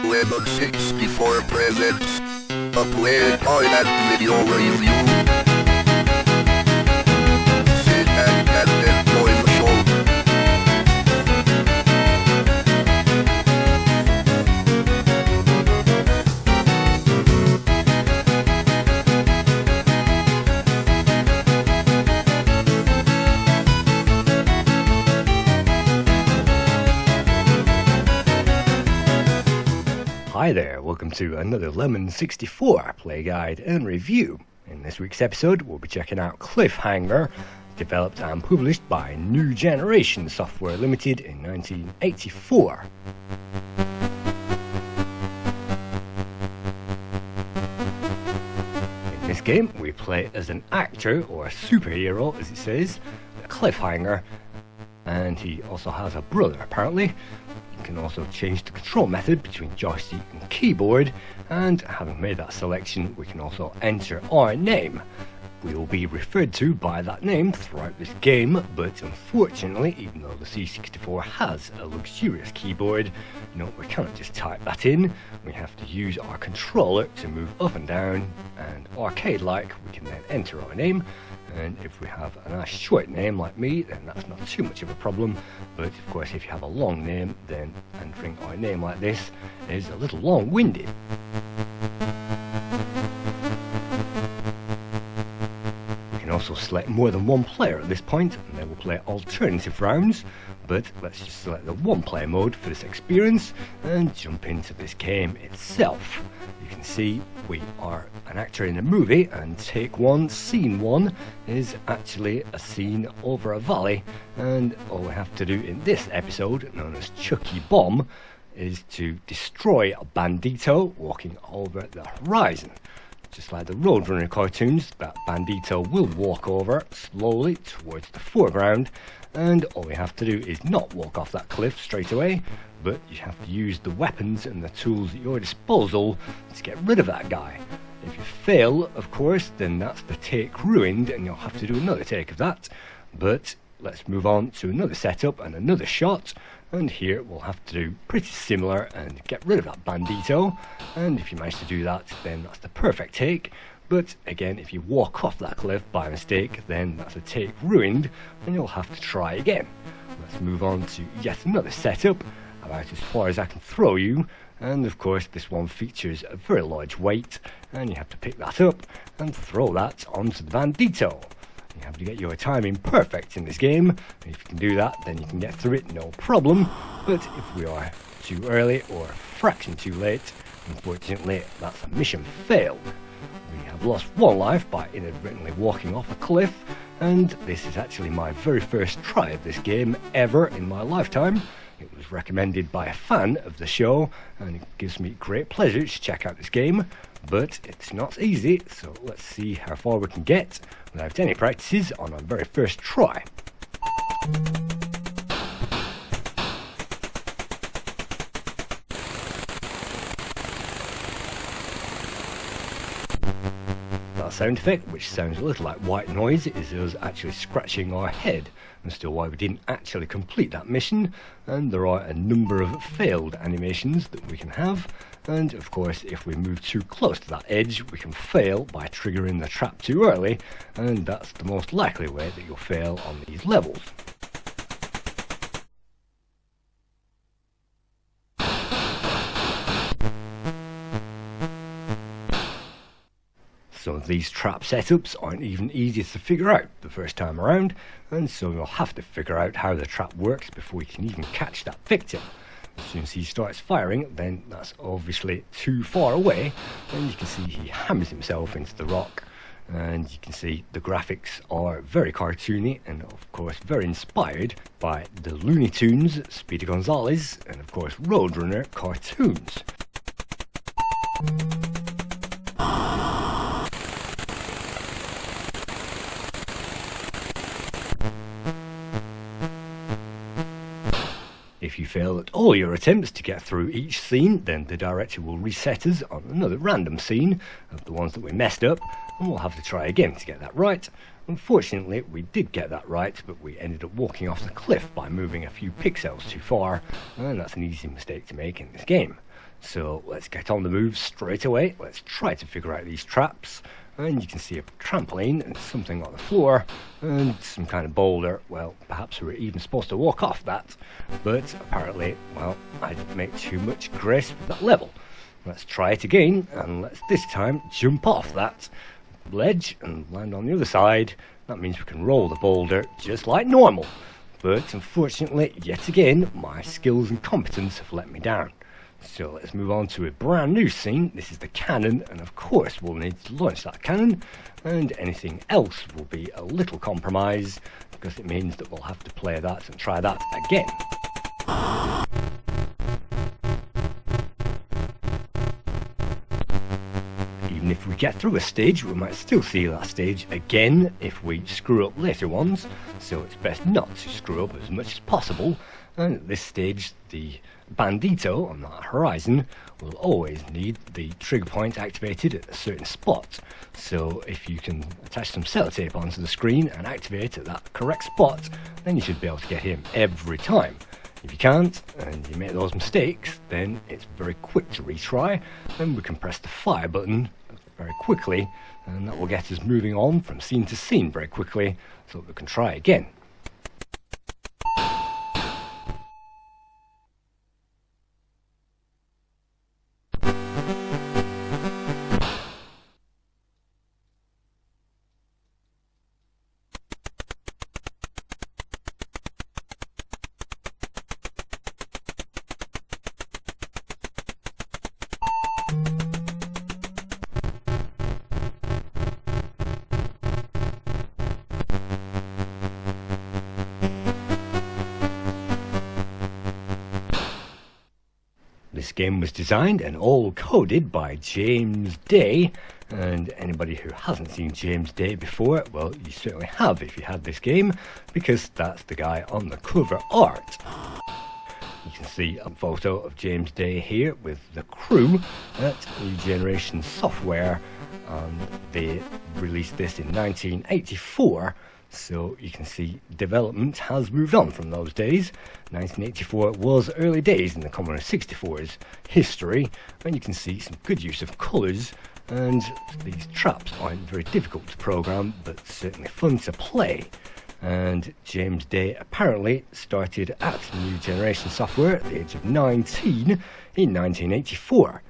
Playguide C64 presents a Playguide video review. Sit back and enjoy the show. Hi there, welcome to another Lemon 64 play guide and review. In this week's episode, we'll be checking out Cliffhanger, developed and published by New Generation Software Limited in 1984. In this game, we play as an actor, or a superhero as it says, a Cliffhanger, and he also has a brother apparently. You can also change the control method between joystick and keyboard, and having made that selection we can also enter our name. We will be referred to by that name throughout this game, but unfortunately, even though the C64 has a luxurious keyboard, we cannot just type that in. We have to use our controller to move up and down, and arcade-like we can then enter our name. And if we have a nice short name like me, then that's not too much of a problem. But of course, if you have a long name, then entering our name like this is a little long-winded. We can also select more than one player at this point, and then we'll play alternative rounds. But let's just select the one-player mode for this experience and jump into this game itself. You can see we are an actor in a movie, and take one, scene one, is actually a scene over a valley, and all we have to do in this episode, known as Chucky Bomb, is to destroy a bandito walking over the horizon. Just like the Roadrunner cartoons, that bandito will walk over slowly towards the foreground, and all we have to do is not walk off that cliff straight away, but you have to use the weapons and the tools at your disposal to get rid of that guy. If you fail, of course, then that's the take ruined, and you'll have to do another take of that. But let's move on to another setup and another shot, and here we'll have to do pretty similar and get rid of that bandito. And if you manage to do that, then that's the perfect take. But again, if you walk off that cliff by mistake, then that's a take ruined, and you'll have to try again. Let's move on to yet another setup, about as far as I can throw you. And of course, this one features a very large weight, and you have to pick that up and throw that onto the bandito. You have to get your timing perfect in this game. If you can do that, then you can get through it, no problem. But if we are too early or a fraction too late, unfortunately, that's a mission failed. We have lost one life by inadvertently walking off a cliff, and this is actually my very first try of this game ever in my lifetime. It was recommended by a fan of the show, and it gives me great pleasure to check out this game, but it's not easy, so let's see how far we can get without any practices on our very first try. That sound effect, which sounds a little like white noise, is us actually scratching our head, and still why we didn't actually complete that mission. And there are a number of failed animations that we can have, and of course if we move too close to that edge we can fail by triggering the trap too early, and that's the most likely way that you'll fail on these levels. Some of these trap setups aren't even easy to figure out the first time around, and so you'll have to figure out how the trap works before you can even catch that victim. As soon as he starts firing, then that's obviously too far away, and you can see he hammers himself into the rock, and you can see the graphics are very cartoony and of course very inspired by the Looney Tunes, Speedy Gonzales, and of course Roadrunner cartoons. If you fail at all your attempts to get through each scene, then the director will reset us on another random scene of the ones that we messed up, and we'll have to try again to get that right. Unfortunately, we did get that right, but we ended up walking off the cliff by moving a few pixels too far, and that's an easy mistake to make in this game. So let's get on the move straight away. Let's try to figure out these traps. And you can see a trampoline and something on the floor and some kind of boulder. Well, perhaps we were even supposed to walk off that, but apparently, well, I didn't make too much grace with that level. Let's try it again, and let's this time jump off that ledge and land on the other side. That means we can roll the boulder just like normal. But unfortunately, yet again, my skills and competence have let me down. So let's move on to a brand new scene. This is the cannon, and of course we'll need to launch that cannon, and anything else will be a little compromise, because it means that we'll have to play that and try that again. Even if we get through a stage, we might still see that stage again if we screw up later ones, so it's best not to screw up as much as possible. And at this stage, the bandito on that horizon will always need the trigger point activated at a certain spot. So if you can attach some sellotape onto the screen and activate at that correct spot, then you should be able to get him every time. If you can't, and you make those mistakes, then it's very quick to retry. Then we can press the fire button very quickly, and that will get us moving on from scene to scene very quickly, so that we can try again. This game was designed and all coded by James Day, and anybody who hasn't seen James Day before, well, you certainly have if you had this game, because that's the guy on the cover art. You can see a photo of James Day here with the crew at New Generation Software, and they released this in 1984. So you can see development has moved on from those days. 1984 was early days in the Commodore 64's history, and you can see some good use of colours, and these traps aren't very difficult to program, but certainly fun to play. And James Day apparently started at New Generation Software at the age of 19 in 1984.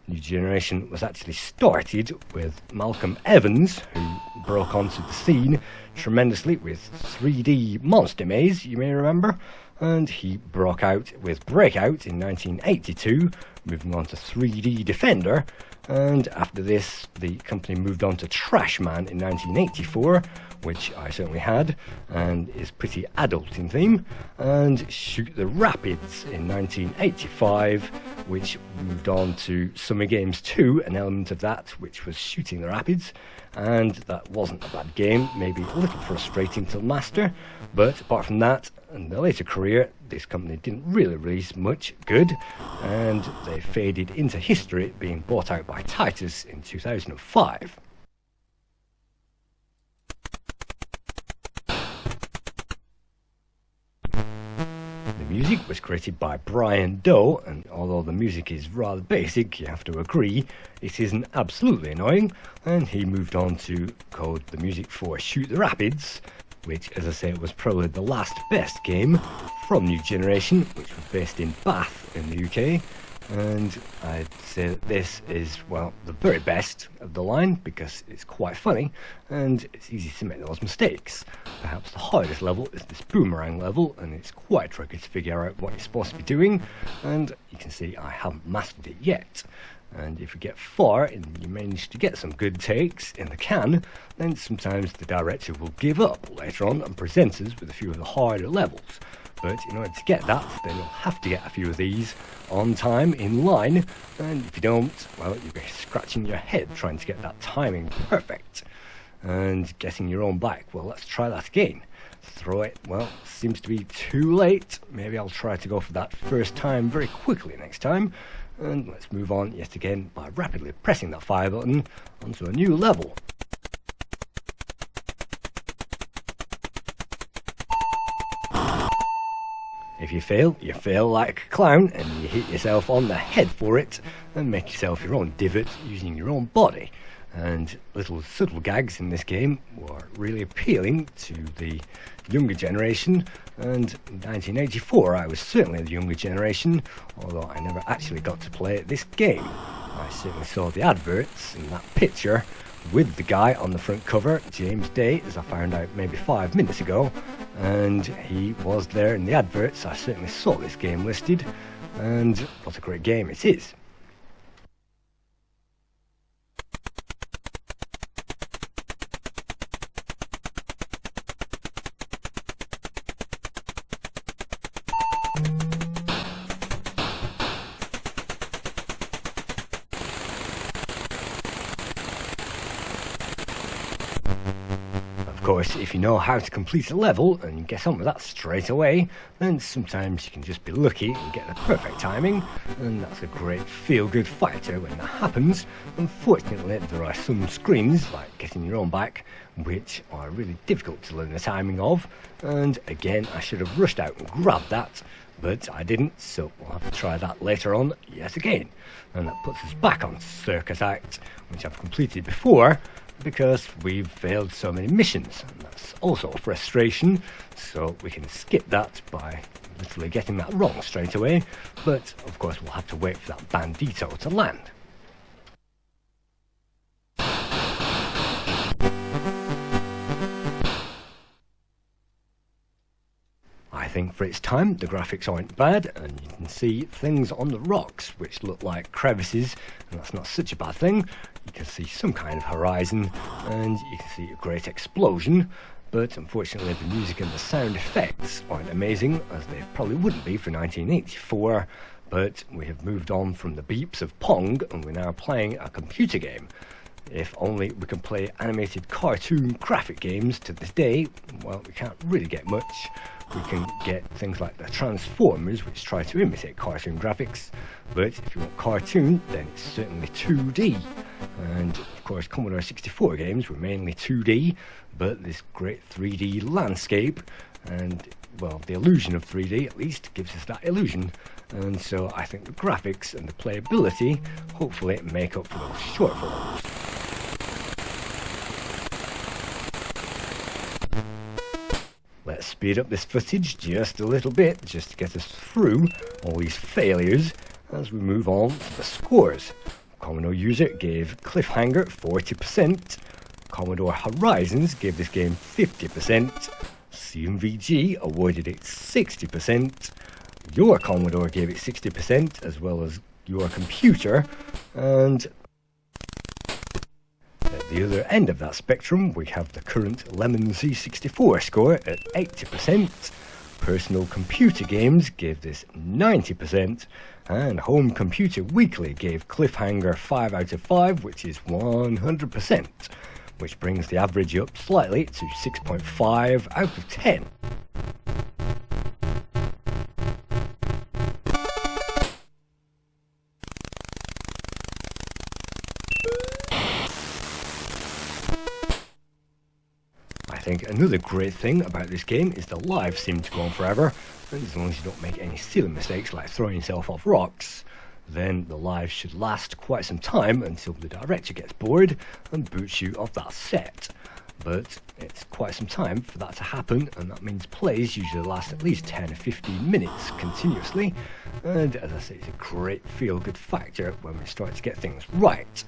New Generation was actually started with Malcolm Evans, who broke onto the scene tremendously with 3D Monster Maze, you may remember, and he broke out with Breakout in 1982, moving on to 3D Defender, and after this the company moved on to Trash Man in 1984, which I certainly had, and is pretty adult in theme, and Shoot the Rapids in 1985, which moved on to Summer Games 2, an element of that which was shooting the rapids, and that wasn't a bad game, maybe a little frustrating to master, but apart from that, in their later career, this company didn't really release much good, and they faded into history, being bought out by Titus in 2005. The music was created by Brian Doe, and although the music is rather basic, you have to agree, it isn't absolutely annoying, and he moved on to code the music for Shoot the Rapids, which, as I say, was probably the last best game from New Generation, which was based in Bath in the UK, and I'd say that this is, well, the very best of the line, because it's quite funny, and it's easy to make those mistakes. Perhaps the hardest level is this boomerang level, and it's quite tricky to figure out what you're supposed to be doing, and you can see I haven't mastered it yet. And if you get far and you manage to get some good takes in the can, then sometimes the director will give up later on and present us with a few of the harder levels. But in order to get that, then you'll have to get a few of these on time, in line, and if you don't, well, you'll be scratching your head trying to get that timing perfect and getting your own back. Well, let's try that again. Throw it, well, seems to be too late. Maybe I'll try to go for that first time very quickly next time. And let's move on yet again by rapidly pressing that fire button onto a new level. If you fail like a clown, and you hit yourself on the head for it, and make yourself your own divot using your own body. And little subtle gags in this game were really appealing to the younger generation, and in 1984 I was certainly the younger generation, although I never actually got to play this game. I certainly saw the adverts and that picture with the guy on the front cover, James Day, as I found out maybe 5 minutes ago, and he was there in the adverts. I certainly saw this game listed, and what a great game it is. Of course, if you know how to complete a level and you get on with that straight away, then sometimes you can just be lucky and get the perfect timing, and that's a great feel-good factor when that happens. Unfortunately, there are some screens, like getting your own back, which are really difficult to learn the timing of, and again, I should have rushed out and grabbed that, but I didn't, so we'll have to try that later on yet again. And that puts us back on Circus Act, which I've completed before, because we've failed so many missions, and that's also a frustration, so we can skip that by literally getting that wrong straight away, but of course we'll have to wait for that bandito to land. I think for its time the graphics aren't bad, and you can see things on the rocks which look like crevices, and that's not such a bad thing. You can see some kind of horizon, and you can see a great explosion, but unfortunately the music and the sound effects aren't amazing, as they probably wouldn't be for 1984, but we have moved on from the beeps of Pong, and we're now playing a computer game. If only we can play animated cartoon graphic games to this day, well, we can't really get much. We can get things like the Transformers, which try to imitate cartoon graphics, but if you want cartoon, then it's certainly 2D. And of course, Commodore 64 games were mainly 2D, but this great 3D landscape, and well, the illusion of 3D at least gives us that illusion. And so I think the graphics and the playability hopefully make up for those shortfalls. Let's speed up this footage just a little bit, just to get us through all these failures as we move on to the scores. Commodore user gave Cliffhanger 40%, Commodore Horizons gave this game 50%, CMVG awarded it 60%, your Commodore gave it 60%, as well as your computer, and at the other end of that spectrum, we have the current Lemon C64 score at 80%. Personal Computer Games gave this 90%, and Home Computer Weekly gave Cliffhanger 5 out of 5, which is 100%, which brings the average up slightly to 6.5 out of 10. I think another great thing about this game is the lives seem to go on forever, and as long as you don't make any silly mistakes like throwing yourself off rocks, then the lives should last quite some time until the director gets bored and boots you off that set. But it's quite some time for that to happen, and that means plays usually last at least 10 or 15 minutes continuously, and as I say, it's a great feel-good factor when we start to get things right.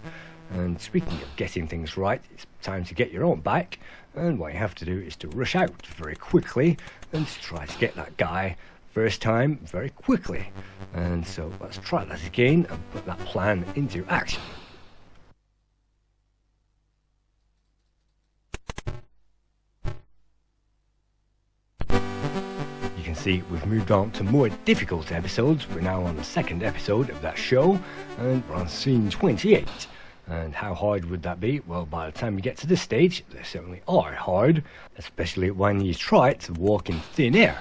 And speaking of getting things right, it's time to get your own back, and what you have to do is to rush out very quickly and try to get that guy first time very quickly. And so let's try that again and put that plan into action. You can see we've moved on to more difficult episodes. We're now on the second episode of that show, and we're on scene 28. And how hard would that be? Well, by the time you get to this stage, they certainly are hard, especially when you try to walk in thin air.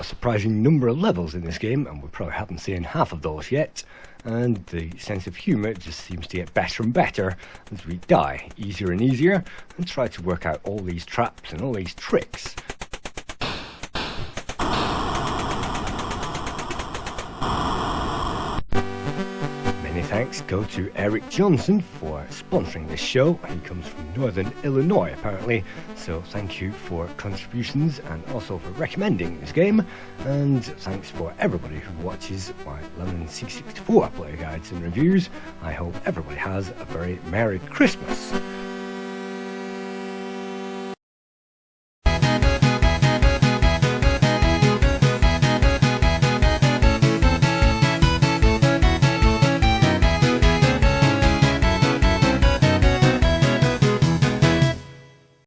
surprising number of levels in this game, and we probably haven't seen half of those yet. And the sense of humour just seems to get better and better as we die easier and easier and try to work out all these traps and all these tricks. Many thanks go to Eric Johnson for sponsoring this show. He comes from Northern Illinois apparently, so thank you for contributions and also for recommending this game, and thanks for everybody who watches my London C64 play guides and reviews. I hope everybody has a very Merry Christmas.